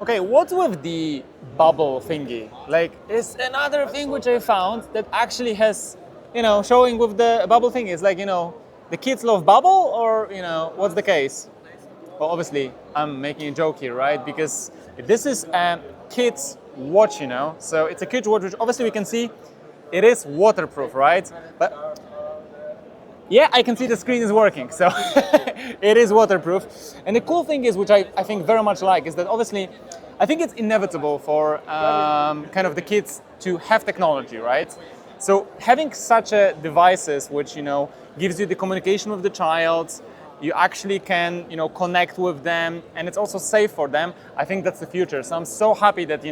Okay, what's with the bubble thingy? Like, it's another thing which I found that actually has, showing with the bubble thing is like, the kids love bubble or, what's the case? Well, obviously, I'm making a joke here, right? Because this is a kid's watch, so it's a kid's watch, which obviously we can see it is waterproof, right? But yeah, I can see the screen is working, so it is waterproof. And the cool thing is, which I think very much like, is that obviously, I think it's inevitable for kind of the kids to have technology, right? So having such a devices, which gives you the communication with the child, you actually can connect with them, and it's also safe for them. I think that's the future. So I'm so happy that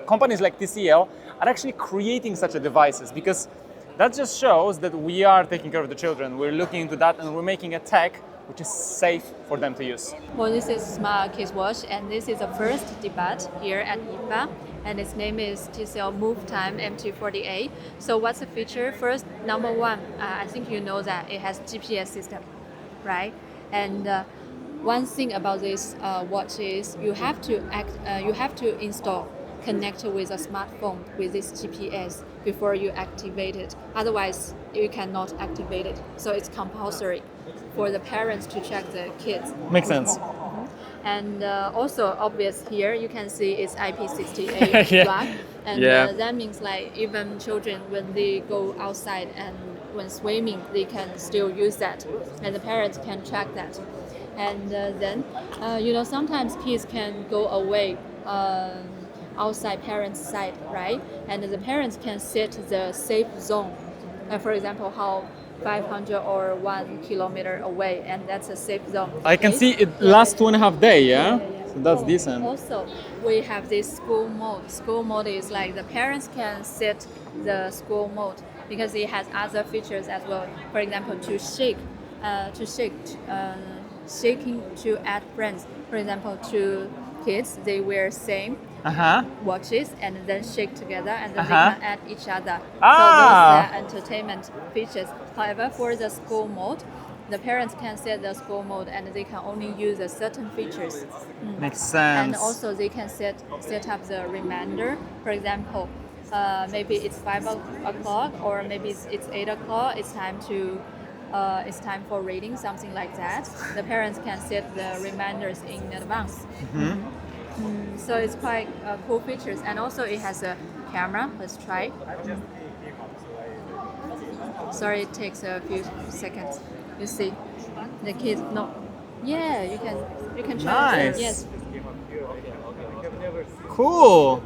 companies like TCL are actually creating such a devices, because that just shows that we are taking care of the children. We're looking into that, and we're making a tech which is safe for them to use. Well, this is Smart Kids Watch, and this is the first debut here at IFA, and its name is TCL Move Time MT48. So what's the feature? First, number one, I think you know that it has GPS system, right? And one thing about this watch is you have to install, connect with a smartphone with this GPS before you activate it. Otherwise, you cannot activate it. So it's compulsory for the parents to check the kids. Makes sense. And also obvious here, you can see it's IP68 Yeah. black. And Yeah. That means like even children, when they go outside and when swimming, they can still use that. And the parents can check that. And then, sometimes kids can go away outside parents' side, right? And the parents can set the safe zone. For example, how 500 or 1 kilometer away, and that's a safe zone. I can see it lasts 2.5 days, yeah? So that's Oh, decent. Also, we have this school mode. School mode is like the parents can set the school mode because it has other features as well. For example, shaking to add friends. For example, to kids, they wear same watches and then shake together, and then they can add each other. So those are entertainment features. However, for the school mode, the parents can set the school mode and they can only use a certain features. Makes sense. And also they can set up the reminder. For example, maybe it's 5 o'clock or maybe it's 8 o'clock. It's time for reading, something like that. The parents can set the reminders in advance. So it's quite cool features, and also it has a camera. Let's try. Sorry, it takes a few seconds. You see, the kids you can try. Nice. Yes. Cool.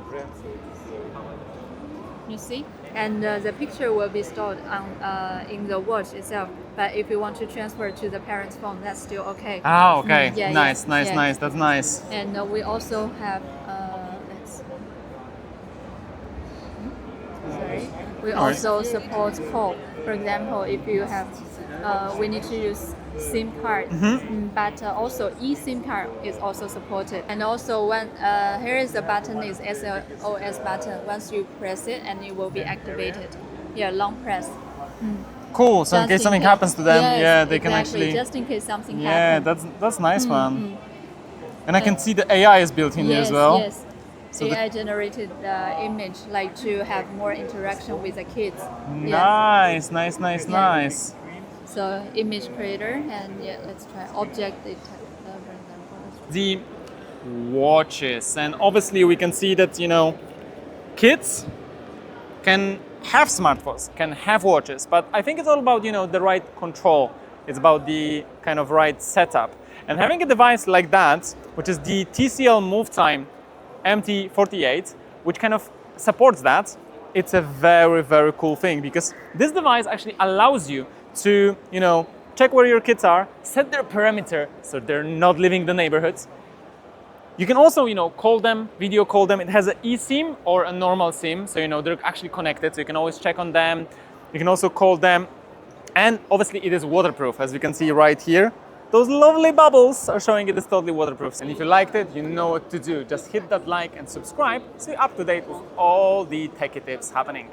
You see, and the picture will be stored on in the watch itself. But if you want to transfer to the parent's phone, that's still okay. Ah, okay. Yeah, nice. yeah. That's nice. And we also have we also support call. For example, if you have we need to use SIM card, but also eSIM card is also supported. And also when here is the button is SOS button. Once you press it, and it will be activated. Yeah, long press. Cool. So in case something happens to them, yes, they can actually. just in case something Yeah, happens. that's nice one. And I can see the AI is built in here as well. Yes. So AI generated image, like to have more interaction with the kids. Nice, nice. So image creator, and let's try object detector. The watches, and obviously we can see that kids can have smartphones, can have watches, but I think it's all about the right control. It's about the kind of right setup, and having a device like that, which is the TCL Move Time MT48, which kind of supports that, it's a very, very cool thing, because this device actually allows you to check where your kids are, set their perimeter so they're not leaving the neighborhoods. You can also call them, video call them. It has an eSIM or a normal SIM, so they're actually connected, so you can always check on them. You can also call them, and obviously it is waterproof, as you can see right here. Those lovely bubbles are showing it is totally waterproof. And if you liked it, you know what to do. Just hit that like and subscribe so you're up to date with all the techie tips happening.